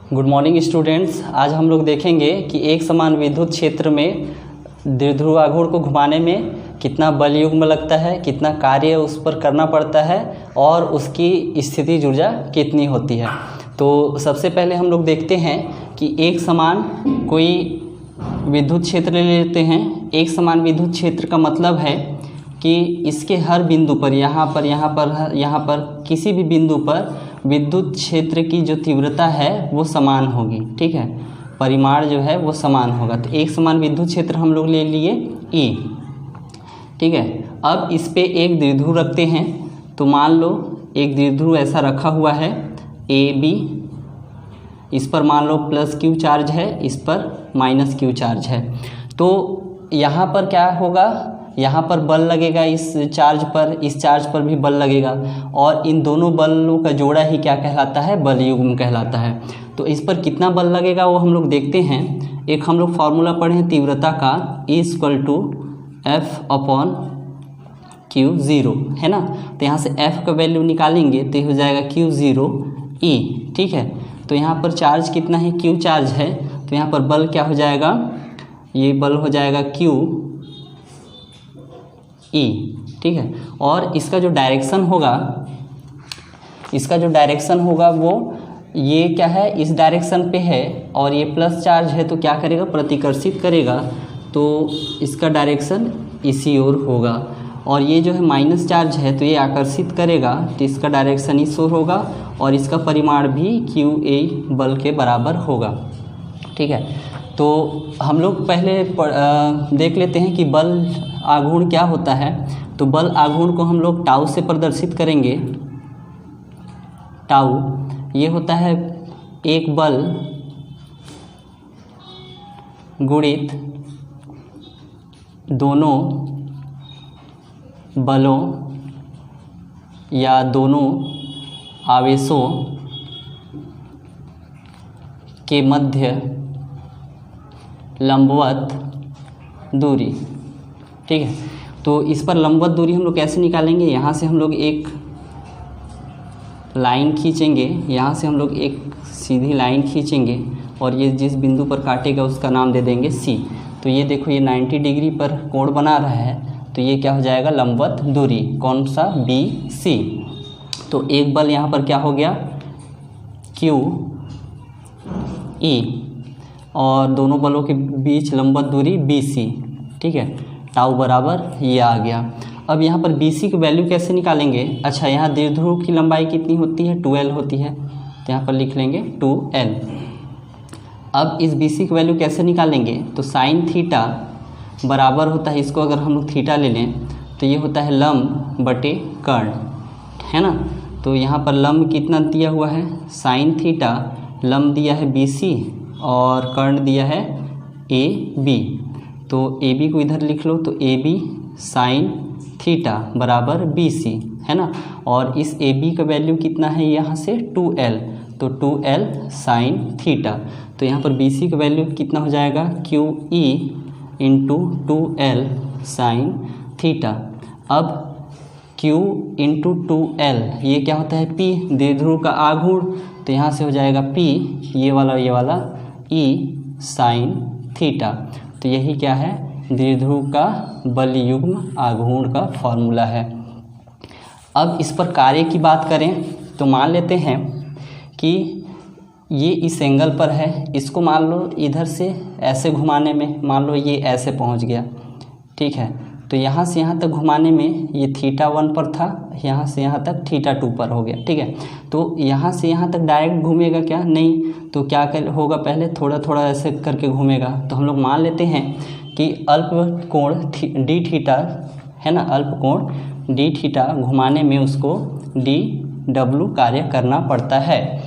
Good morning students. आज हम लोग देखेंगे कि एक समान विद्युत क्षेत्र में द्विध्रुव आघूर्ण को घुमाने में कितना बल युग्म लगता है, कितना कार्य उस पर करना पड़ता है और उसकी स्थितिज ऊर्जा कितनी होती है। तो सबसे पहले हम लोग देखते हैं कि एक समान कोई विद्युत क्षेत्र ले लेते हैं। एक समान विद्युत क्षेत्र का मतलब है कि इसके हर बिंदु पर यहाँ पर किसी भी बिंदु पर विद्युत क्षेत्र की जो तीव्रता है वो समान होगी। ठीक है, परिमाण जो है वो समान होगा। तो एक समान विद्युत क्षेत्र हम लोग ले लिए E। ठीक है, अब इस पे एक द्विध्रुव रखते हैं। तो मान लो एक द्विध्रुव ऐसा रखा हुआ है AB, इस पर मान लो प्लस Q चार्ज है, इस पर माइनस Q चार्ज है। तो यहाँ पर क्या होगा, यहाँ पर बल लगेगा इस चार्ज पर, इस चार्ज पर भी बल लगेगा और इन दोनों बलों का जोड़ा ही क्या कहलाता है, बल युग्म कहलाता है। तो इस पर कितना बल लगेगा वो हम लोग देखते हैं। एक हम लोग फार्मूला पढ़े हैं तीव्रता का, E = F/Q0 है ना। तो यहाँ से F का वैल्यू निकालेंगे तो हो जाएगा Q0E। ठीक है, तो यहाँ पर चार्ज कितना है, Q चार्ज है। तो यहाँ पर बल क्या हो जाएगा, ये बल हो जाएगा QE। ठीक है, और इसका जो डायरेक्शन होगा वो ये क्या है, इस डायरेक्शन पे है और ये प्लस चार्ज है तो क्या करेगा, प्रतिकर्षित करेगा। तो इसका डायरेक्शन इसी ओर होगा और ये जो है माइनस चार्ज है तो ये आकर्षित करेगा तो इसका डायरेक्शन इस ओर होगा और इसका परिमाण भी QA बल के बराबर होगा। ठीक है, तो हम लोग पहले देख लेते हैं कि बल आघूर्ण क्या होता है। तो बल आघूर्ण को हम लोग टाउ से प्रदर्शित करेंगे। टाउ ये होता है एक बल गुणित दोनों बलों या दोनों आवेशों के मध्य लंबवत दूरी। ठीक है, तो इस पर लंबवत दूरी हम लोग कैसे निकालेंगे, यहाँ से हम लोग एक लाइन खींचेंगे, यहाँ से हम लोग एक सीधी लाइन खींचेंगे और ये जिस बिंदु पर काटेगा उसका नाम दे देंगे C। तो ये देखो ये 90 डिग्री पर कोण बना रहा है तो ये क्या हो जाएगा, लंबवत दूरी। कौन सा, BC। तो एक बल यहाँ पर क्या हो गया, QE और दोनों बलों के बीच लंबवत दूरी BC। ठीक है, टाउ बराबर ये आ गया। अब यहाँ पर BC की वैल्यू कैसे निकालेंगे। अच्छा, यहाँ द्विध्रुव की लंबाई कितनी होती है, 2L होती है, तो यहाँ पर लिख लेंगे 2L। अब इस BC की वैल्यू कैसे निकालेंगे, तो साइन थीटा बराबर होता है, इसको अगर हम लोग थीटा ले लें तो ये होता है लंब बटे कर्ण, है ना। तो यहाँ पर लंब कितना दिया हुआ है, साइन थीटा, लंब दिया है BC और कर्ण दिया है AB। तो AB को इधर लिख लो, तो AB साइन थीटा बराबर BC, है ना। और इस AB का वैल्यू कितना है, यहाँ से 2L, तो 2L साइन थीटा। तो यहाँ पर BC का वैल्यू कितना हो जाएगा, QE × 2L साइन थीटा। अब Q × 2L ये क्या होता है, P, द्विध्रुव का आघूर्ण। तो यहाँ से हो जाएगा P, ये वाला E साइन थीटा। तो यही क्या है, द्विध्रुव का बल युग्म आघूर्ण का फॉर्मूला है। अब इस पर कार्य की बात करें तो मान लेते हैं कि ये इस एंगल पर है, इसको मान लो इधर से ऐसे घुमाने में मान लो ये ऐसे पहुंच गया। ठीक है, तो यहाँ से यहाँ तक घुमाने में ये θ1 पर था, यहाँ से यहाँ तक θ2 पर हो गया। ठीक है, तो यहाँ से यहाँ तक डायरेक्ट घूमेगा क्या, नहीं, तो क्या होगा, पहले थोड़ा थोड़ा ऐसे करके घूमेगा। तो हम लोग मान लेते हैं कि अल्प कोण dθ है ना, अल्प कोण dθ घुमाने में उसको dw कार्य करना पड़ता है।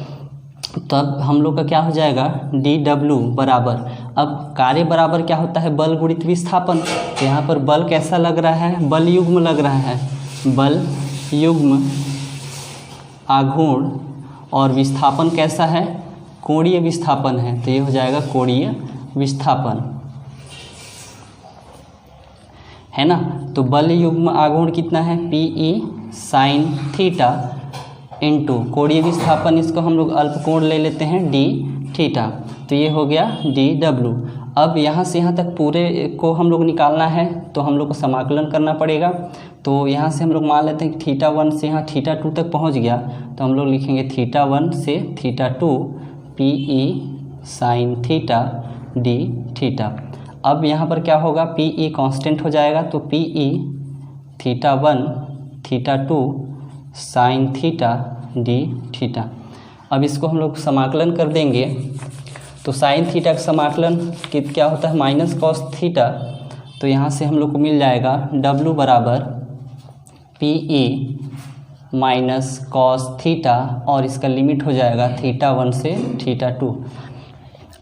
तब हम लोग का क्या हो जाएगा, dw बराबर, अब कार्य बराबर क्या होता है, बल गुणित विस्थापन। तो यहाँ पर बल कैसा लग रहा है, बल युग्म लग रहा है, बल युग्म आघूर्ण, और विस्थापन कैसा है, कोणीय विस्थापन है। तो ये हो जाएगा कोणीय विस्थापन, है ना। तो बल युग्म आघूर्ण कितना है, PE साइन थीटा इंटू कोणीय विस्थापन, इसको हम लोग अल्प कोण ले लेते हैं D थीटा। तो ये हो गया dw। अब यहाँ से यहाँ तक पूरे को हम लोग निकालना है तो हम लोग को समाकलन करना पड़ेगा। तो यहाँ से हम लोग मान लेते हैं कि θ1 से यहाँ θ2 तक पहुँच गया, तो हम लोग लिखेंगे θ1 से θ2 PE sin theta d theta. अब यहाँ पर क्या होगा, PE कांस्टेंट हो जाएगा, तो PE θ1 θ2 sin theta d theta. अब इसको हम लोग समाकलन कर देंगे, तो साइन थीटा का समाकलन क्या होता है, माइनस कॉस थीटा। तो यहाँ से हम लोग को मिल जाएगा W बराबर PE माइनस कॉस थीटा, और इसका लिमिट हो जाएगा θ1 से θ2।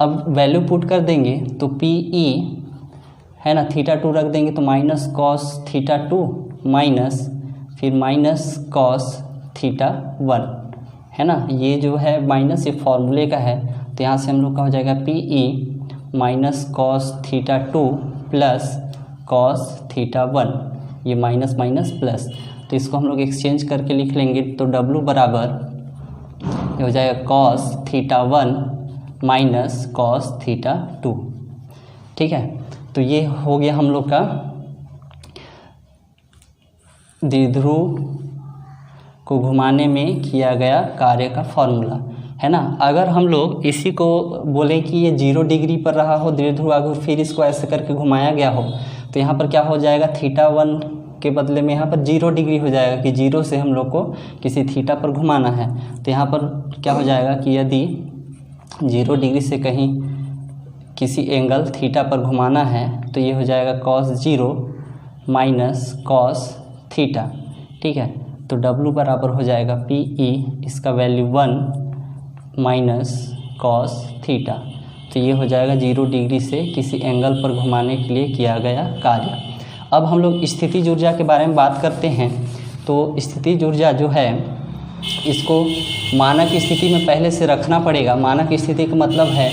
अब वैल्यू पुट कर देंगे तो PE है ना, θ2 रख देंगे तो माइनस कॉस θ2 माइनस फिर माइनस कॉस θ1 है ना। ये जो है माइनस, ये फॉर्मूले का है, तो यहाँ से हम लोग का हो जाएगा PE minus cos θ2 plus cos θ1, ये माइनस माइनस प्लस, तो इसको हम लोग एक्सचेंज करके लिख लेंगे। तो W बराबर ये हो जाएगा कॉस θ1 माइनस कॉस θ2। ठीक है, तो ये हो गया हम लोग का द्विध्रुव को घुमाने में किया गया कार्य का फॉर्मूला, है ना। अगर हम लोग इसी को बोलें कि ये 0 डिग्री पर रहा हो द्विध्रुव आगे, फिर इसको ऐसे करके घुमाया गया हो, तो यहाँ पर क्या हो जाएगा, θ1 के बदले में यहाँ पर 0 डिग्री हो जाएगा कि 0 से हम लोग को किसी थीटा पर घुमाना है। तो यहाँ पर क्या हो जाएगा कि यदि 0 डिग्री से कहीं किसी एंगल थीटा पर घुमाना है तो ये हो जाएगा cos 0 माइनस कॉस थीटा। ठीक है, तो W बराबर हो जाएगा PE, इसका वैल्यू 1 माइनस कॉस थीटा। तो ये हो जाएगा 0 डिग्री से किसी एंगल पर घुमाने के लिए किया गया कार्य। अब हम लोग स्थितिज ऊर्जा के बारे में बात करते हैं। तो स्थितिज ऊर्जा जो है, इसको मानक स्थिति में पहले से रखना पड़ेगा। मानक स्थिति का मतलब है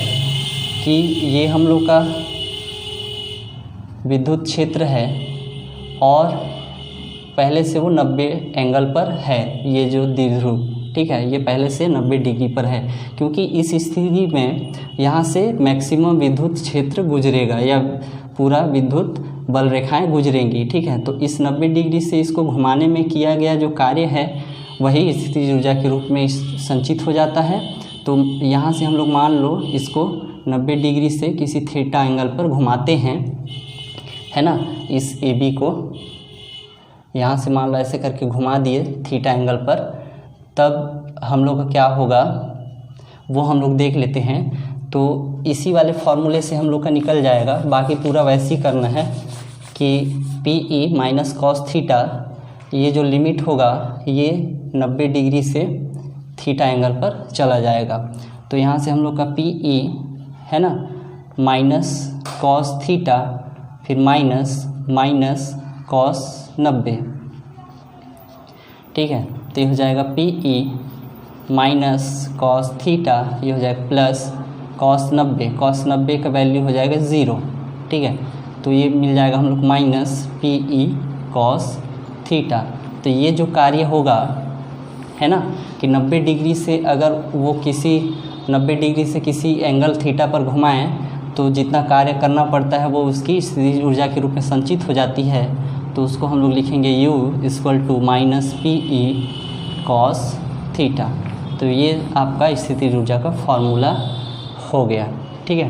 कि ये हम लोग का विद्युत क्षेत्र है और पहले से वो 90 एंगल पर है, ये जो द्विध्रुव, ठीक है, ये पहले से 90 डिग्री पर है, क्योंकि इस स्थिति में यहाँ से मैक्सिमम विद्युत क्षेत्र गुजरेगा या पूरा विद्युत बल रेखाएं गुजरेंगी। ठीक है, तो इस 90 डिग्री से इसको घुमाने में किया गया जो कार्य है वही स्थितिज ऊर्जा के रूप में संचित हो जाता है। तो यहाँ से हम लोग मान लो इसको 90 डिग्री से किसी थीटा एंगल पर घुमाते हैं, है ना। इस AB को यहाँ से मान लो ऐसे करके घुमा दिए थीटा एंगल पर, तब हम लोग का क्या होगा वो हम लोग देख लेते हैं। तो इसी वाले फॉर्मूले से हम लोग का निकल जाएगा, बाकी पूरा वैसे ही करना है कि PE माइनस कॉस थीटा, ये जो लिमिट होगा ये 90 डिग्री से थीटा एंगल पर चला जाएगा। तो यहाँ से हम लोग का PE है ना माइनस कॉस थीटा फिर माइनस कॉस 90। ठीक है, तो ये हो जाएगा PE माइनस कॉस थीटा, ये हो जाएगा प्लस कॉस 90 का वैल्यू हो जाएगा 0। ठीक है, तो ये मिल जाएगा हम लोग माइनस PE कॉस थीटा। तो ये जो कार्य होगा है ना कि 90 डिग्री से अगर वो किसी 90 डिग्री से किसी एंगल थीटा पर घुमाएं तो जितना कार्य करना पड़ता है वो उसकी स्थितिज ऊर्जा के रूप में संचित हो जाती है। तो उसको हम लोग लिखेंगे U = minus PE cos theta. तो ये आपका स्थितिज ऊर्जा का फॉर्मूला हो गया। ठीक है।